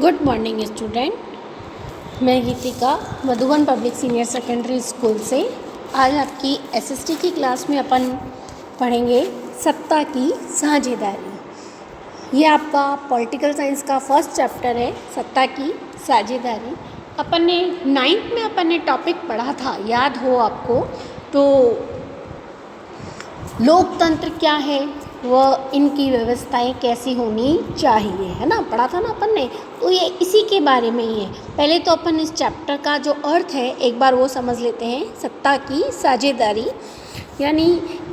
Good morning student. मैं Geetika Madhuban public senior secondary school से आज आपकी एसएसटी की क्लास में अपन पढ़ेंगे सत्ता की साझेदारी। ये आपका पॉलिटिकल साइंस का फर्स्ट चैप्टर है, सत्ता की साझेदारी। अपन ने 9th में अपन ने टॉपिक पढ़ा था, याद हो आपको तो लोकतंत्र क्या है, वह इनकी व्यवस्थाएं कैसी होनी चाहिए, है ना, पढ़ा था ना अपन ने। तो ये इसी के बारे में ही है। पहले तो अपन इस चैप्टर का जो अर्थ है एक बार वो समझ लेते हैं। सत्ता की साझेदारी यानी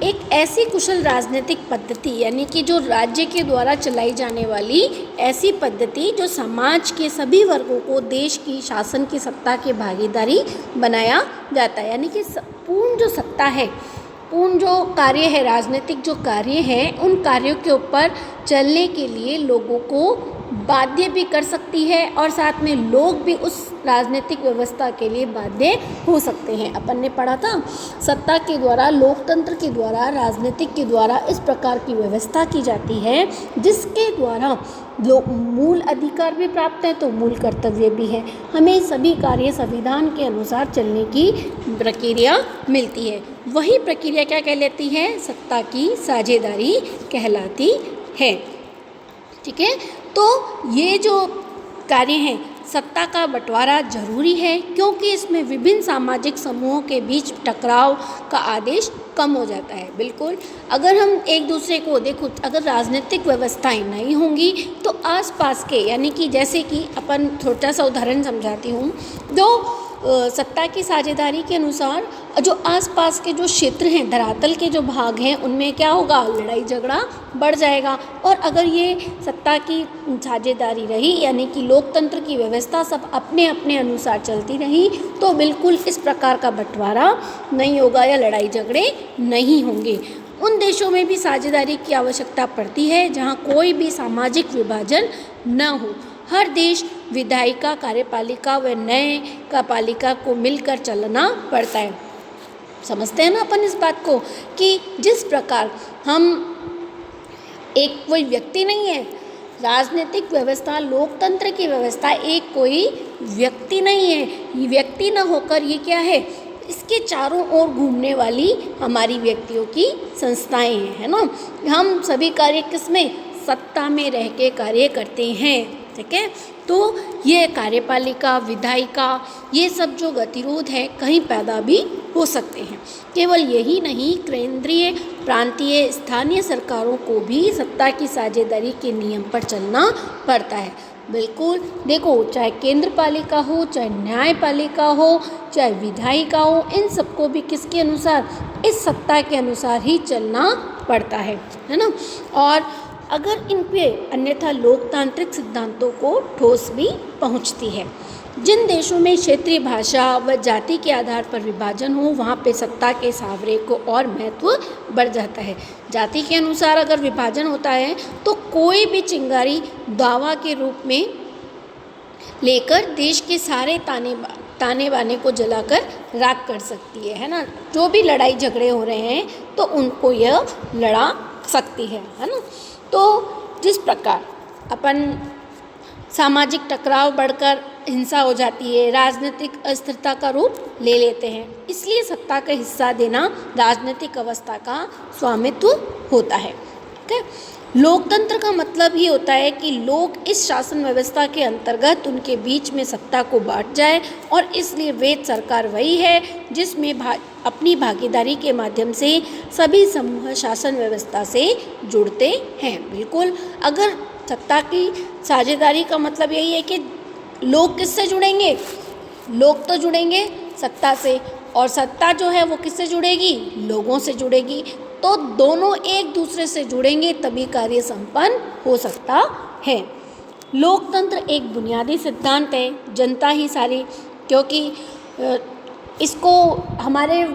एक ऐसी कुशल राजनीतिक पद्धति, यानी कि जो राज्य के द्वारा चलाई जाने वाली ऐसी पद्धति जो समाज के सभी वर्गों को देश की शासन की सत्ता के भागीदारी बनाया जाता है। यानी कि पूर्ण जो सत्ता है, पूर्ण जो कार्य है, राजनीतिक जो कार्य है, उन कार्यों के ऊपर चलने के लिए लोगों को बाध्य भी कर सकती है और साथ में लोग भी उस राजनीतिक व्यवस्था के लिए बाध्य हो सकते हैं। अपन ने पढ़ा था सत्ता के द्वारा, लोकतंत्र के द्वारा, राजनीतिक के द्वारा इस प्रकार की व्यवस्था की जाती है जिसके द्वारा मूल अधिकार भी प्राप्त है तो मूल कर्तव्य भी है। हमें सभी कार्य संविधान के अनुसार चलने की प्रक्रिया मिलती है। वही प्रक्रिया क्या कहलाती है? सत्ता की साझेदारी कहलाती है। ठीक है, तो ये जो कार्य हैं, सत्ता का बंटवारा जरूरी है क्योंकि इसमें विभिन्न सामाजिक समूहों के बीच टकराव का आदेश कम हो जाता है। बिल्कुल, अगर हम एक दूसरे को देखो, अगर राजनीतिक व्यवस्थाएं नहीं होंगी तो आसपास के, यानी कि जैसे कि अपन छोटा सा उदाहरण समझाती हूँ, जो सत्ता की साझेदारी के अनुसार जो आसपास के जो क्षेत्र हैं, धरातल के जो भाग हैं, उनमें क्या होगा? लड़ाई झगड़ा बढ़ जाएगा। और अगर ये सत्ता की साझेदारी रही, यानी कि लोकतंत्र की व्यवस्था सब अपने अपने अनुसार चलती रही, तो बिल्कुल इस प्रकार का बंटवारा नहीं होगा या लड़ाई झगड़े नहीं होंगे। उन देशों में भी साझेदारी की आवश्यकता पड़ती है जहाँ कोई भी सामाजिक विभाजन न हो। हर देश विधायिका, कार्यपालिका व न्यायपालिका को मिलकर चलना पड़ता है। समझते हैं ना अपन इस बात को कि जिस प्रकार हम एक कोई व्यक्ति नहीं है, राजनीतिक व्यवस्था, लोकतंत्र की व्यवस्था एक कोई व्यक्ति नहीं है। ये व्यक्ति न होकर ये क्या है? इसके चारों ओर घूमने वाली हमारी व्यक्तियों की संस्थाएं हैं, है ना। हम सभी कार्य किसमें? सत्ता में रह के कार्य करते हैं। ठीक है, तो ये कार्यपालिका, विधायिका, ये सब जो गतिरोध है कहीं पैदा भी हो सकते हैं। केवल यही नहीं, केंद्रीय, प्रांतीय, स्थानीय सरकारों को भी सत्ता की साझेदारी के नियम पर चलना पड़ता है। बिल्कुल, देखो, चाहे केंद्र पालिका हो, चाहे न्यायपालिका हो, चाहे विधायिका हो, इन सबको भी किसके अनुसार? इस सत्ता के अनुसार ही चलना पड़ता है ना। और अगर इन पे अन्यथा लोकतांत्रिक सिद्धांतों को ठोस भी पहुंचती है। जिन देशों में क्षेत्रीय भाषा व जाति के आधार पर विभाजन हो, वहाँ पे सत्ता के सावरे को और महत्व बढ़ जाता है। जाति के अनुसार अगर विभाजन होता है तो कोई भी चिंगारी दावा के रूप में लेकर देश के सारे ताने बाने को जलाकर राख कर सकती है ना। जो भी लड़ाई झगड़े हो रहे हैं तो उनको यह लड़ा सकती है ना। तो जिस प्रकार अपन सामाजिक टकराव बढ़कर हिंसा हो जाती है, राजनीतिक अस्थिरता का रूप ले लेते हैं, इसलिए सत्ता का हिस्सा देना राजनीतिक अवस्था का स्वामित्व होता है। ठीक है, लोकतंत्र का मतलब ही होता है कि लोग इस शासन व्यवस्था के अंतर्गत उनके बीच में सत्ता को बांट जाए और इसलिए वेद सरकार वही है जिसमें अपनी भागीदारी के माध्यम से सभी समूह शासन व्यवस्था से जुड़ते हैं। बिल्कुल, अगर सत्ता की साझेदारी का मतलब यही है कि लोग किससे जुड़ेंगे? लोग तो जुड़ेंगे सत्ता से, और सत्ता जो है वो किससे जुड़ेगी? लोगों से जुड़ेगी। तो दोनों एक दूसरे से जुड़ेंगे तभी कार्य संपन्न हो सकता है। लोकतंत्र एक बुनियादी सिद्धांत है, जनता ही सारी, क्योंकि इसको हमारे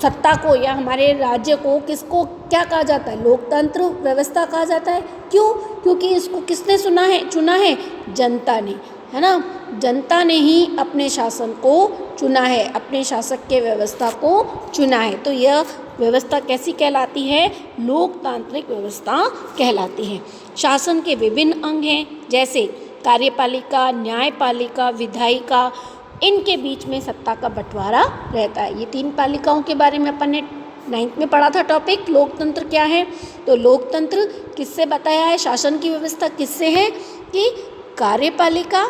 सत्ता को या हमारे राज्य को किसको क्या कहा जाता है? लोकतंत्र व्यवस्था कहा जाता है। क्यों? क्योंकि इसको किसने चुना है? जनता ने, है ना। जनता ने ही अपने शासन को चुना है, अपने शासक के व्यवस्था को चुना है। तो यह व्यवस्था कैसी कहलाती है? लोकतांत्रिक व्यवस्था कहलाती है। शासन के विभिन्न अंग हैं, जैसे कार्यपालिका, न्यायपालिका, विधायिका, इनके बीच में सत्ता का बंटवारा रहता है। ये 3 पालिकाओं के बारे में अपन ने 9th में पढ़ा था टॉपिक। लोकतंत्र क्या है? तो लोकतंत्र किससे बताया है? शासन की व्यवस्था किससे है? कि कार्यपालिका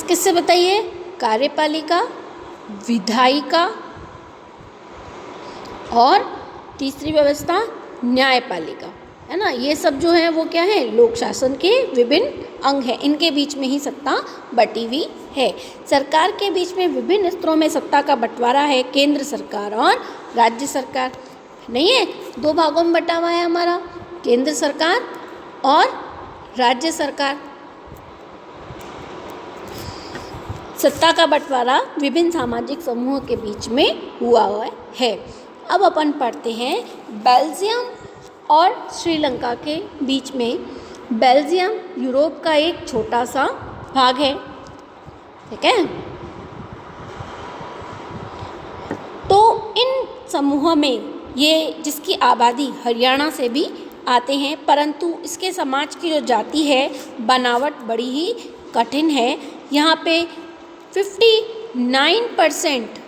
किससे बताइए? कार्यपालिका, विधायिका और तीसरी व्यवस्था न्यायपालिका, है ना। ये सब जो है वो क्या है? लोक शासन के विभिन्न अंग हैं। इनके बीच में ही सत्ता बटी हुई है। सरकार के बीच में विभिन्न स्तरों में सत्ता का बंटवारा है, केंद्र सरकार और राज्य सरकार। नहीं है, 2 भागों में बटा हुआ है हमारा, केंद्र सरकार और राज्य सरकार। सत्ता का बंटवारा विभिन्न सामाजिक समूहों के बीच में हुआ है। अब अपन पढ़ते हैं बेल्जियम और श्रीलंका के बीच में। बेल्जियम यूरोप का एक छोटा सा भाग है, ठीक है। तो इन समूहों में ये जिसकी आबादी हरियाणा से भी आते हैं, परंतु इसके समाज की जो जाति है बनावट बड़ी ही कठिन है। यहाँ पे 59%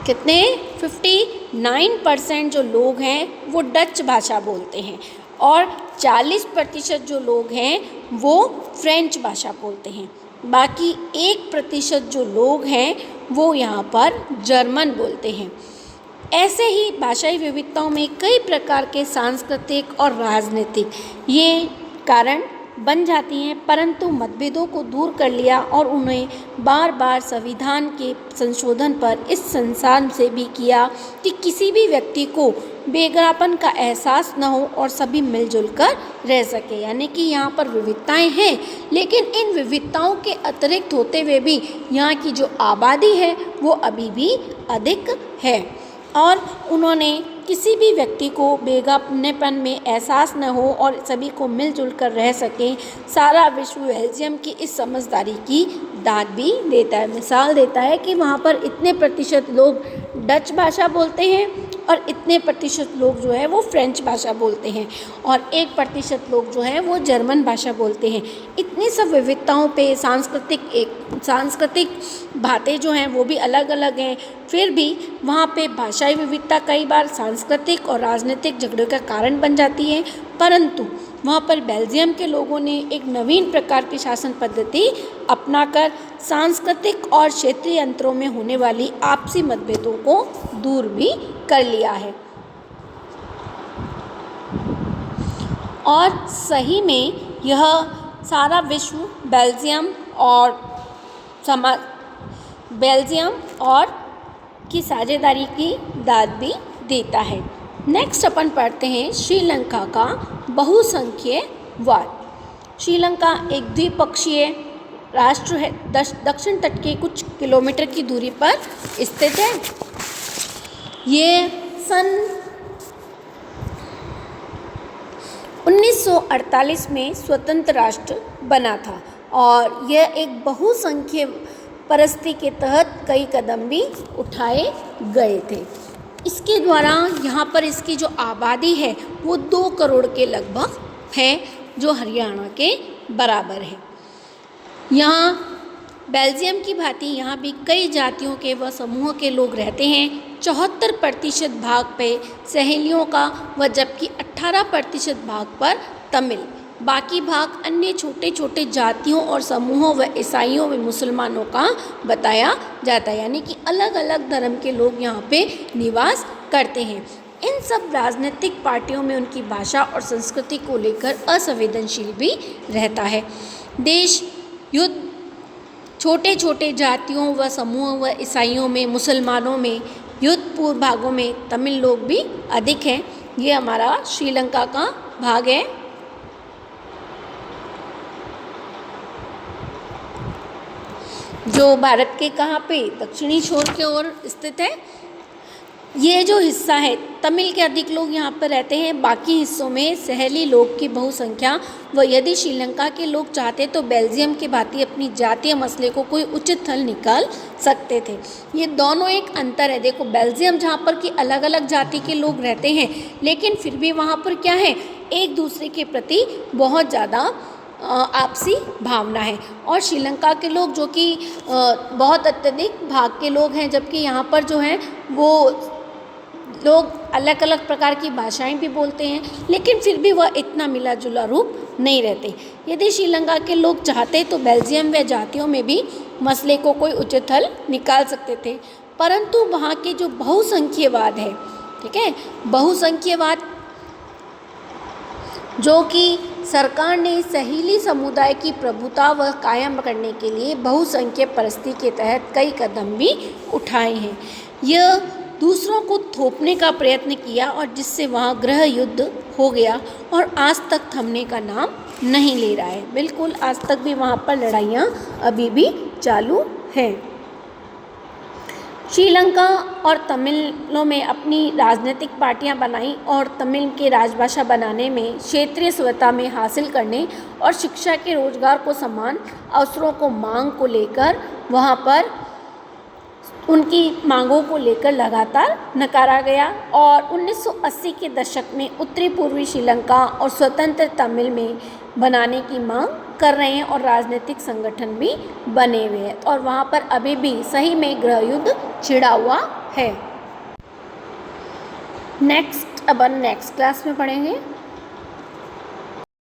कितने 59% जो लोग हैं वो डच भाषा बोलते हैं और 40% जो लोग हैं वो फ्रेंच भाषा बोलते हैं। बाकी 1% जो लोग हैं वो यहाँ पर जर्मन बोलते हैं। ऐसे ही भाषाई विविधताओं में कई प्रकार के सांस्कृतिक और राजनीतिक ये कारण बन जाती हैं, परंतु मतभेदों को दूर कर लिया और उन्हें बार बार संविधान के संशोधन पर इस संसार से भी किया कि किसी भी व्यक्ति को बेगरापन का एहसास न हो और सभी मिलजुल कर रह सके। यानी कि यहाँ पर विविधताएं हैं, लेकिन इन विविधताओं के अतिरिक्त होते हुए भी यहाँ की जो आबादी है वो अभी भी अधिक है और उन्होंने किसी भी व्यक्ति को बेगापनेपन में एहसास न हो और सभी को मिलजुल कर रह सकें। सारा विश्व बेल्जियम की इस समझदारी की दाद भी देता है। मिसाल देता है कि वहाँ पर इतने प्रतिशत लोग डच भाषा बोलते हैं और इतने प्रतिशत लोग जो है वो फ्रेंच भाषा बोलते हैं और 1% लोग जो है वो जर्मन भाषा बोलते हैं। इतनी सब विविधताओं पे सांस्कृतिक बातें जो हैं वो भी अलग अलग हैं, फिर भी वहाँ पे भाषाई विविधता कई बार सांस्कृतिक और राजनीतिक झगड़े का कारण बन जाती है। परंतु वहाँ पर बेल्जियम के लोगों ने एक नवीन प्रकार की शासन पद्धति अपनाकर सांस्कृतिक और क्षेत्रीय अंतरों में होने वाली आपसी मतभेदों को दूर भी कर लिया है। और सही में यह सारा विश्व बेल्जियम और की साझेदारी की दाद भी देता है। नेक्स्ट अपन पढ़ते हैं श्रीलंका का बहुसंख्यवाद। श्रीलंका एक द्विपक्षीय राष्ट्र है, दक्षिण तट के कुछ किलोमीटर की दूरी पर स्थित है। ये सन 1948 में स्वतंत्र राष्ट्र बना था और यह एक बहुसंख्यक परिस्थिति के तहत कई कदम भी उठाए गए थे। इसके द्वारा यहाँ पर इसकी जो आबादी है वो 2 करोड़ के लगभग है, जो हरियाणा के बराबर है। यहाँ बेल्जियम की भांति यहाँ भी कई जातियों के व समूहों के लोग रहते हैं। 74% भाग पे सहेलियों का व जबकि 18% भाग पर तमिल, बाकी भाग अन्य छोटे छोटे जातियों और समूहों व ईसाइयों व मुसलमानों का बताया जाता है। यानी कि अलग अलग धर्म के लोग यहाँ पे निवास करते हैं। इन सब राजनीतिक पार्टियों में उनकी भाषा और संस्कृति को लेकर असंवेदनशील भी रहता है। देश युद्ध छोटे छोटे जातियों व समूहों व ईसाइयों में, मुसलमानों में, युद्ध पूर्व भागों में तमिल लोग भी अधिक हैं। ये हमारा श्रीलंका का भाग है। जो भारत के कहाँ पे दक्षिणी छोर की ओर स्थित है। ये जो हिस्सा है तमिल के अधिक लोग यहाँ पर रहते हैं, बाकी हिस्सों में सहेली लोग की बहुसंख्या व यदि श्रीलंका के लोग चाहते तो बेल्जियम के भांति अपनी जातीय मसले को कोई उचित हल निकाल सकते थे। ये दोनों एक अंतर है। देखो बेल्जियम जहाँ पर कि अलग अलग जाति के लोग रहते हैं, लेकिन फिर भी वहाँ पर क्या है, एक दूसरे के प्रति बहुत ज़्यादा आपसी भावना है। और श्रीलंका के लोग जो कि बहुत अत्यधिक भाग के लोग हैं, जबकि यहाँ पर जो हैं वो लोग अलग अलग प्रकार की भाषाएं भी बोलते हैं, लेकिन फिर भी वह इतना मिला जुला रूप नहीं रहते। यदि श्रीलंका के लोग चाहते तो बेल्जियम व जातियों में भी मसले को कोई उचित हल निकाल सकते थे, परंतु वहाँ के जो बहुसंख्यवाद है, ठीक है, बहुसंख्यवाद जो कि सरकार ने सहेली समुदाय की प्रभुता व कायम करने के लिए बहुसंख्य परिस्थिति के तहत कई कदम भी उठाए हैं। यह दूसरों को थोपने का प्रयत्न किया और जिससे वहाँ गृह युद्ध हो गया और आज तक थमने का नाम नहीं ले रहा है। बिल्कुल आज तक भी वहाँ पर लड़ाइयाँ अभी भी चालू हैं। श्रीलंका और तमिलों में अपनी राजनीतिक पार्टियां बनाई और तमिल के राजभाषा बनाने में, क्षेत्रीय स्वतंत्रता में हासिल करने और शिक्षा के रोजगार को समान अवसरों को मांग को लेकर वहाँ पर उनकी मांगों को लेकर लगातार नकारा गया। और 1980 के दशक में उत्तरी पूर्वी श्रीलंका और स्वतंत्र तमिल में बनाने की मांग कर रहे हैं और राजनीतिक संगठन भी बने हुए हैं और वहाँ पर अभी भी सही में गृह युद्ध छिड़ा हुआ है। नेक्स्ट अपन नेक्स्ट क्लास में पढ़ेंगे।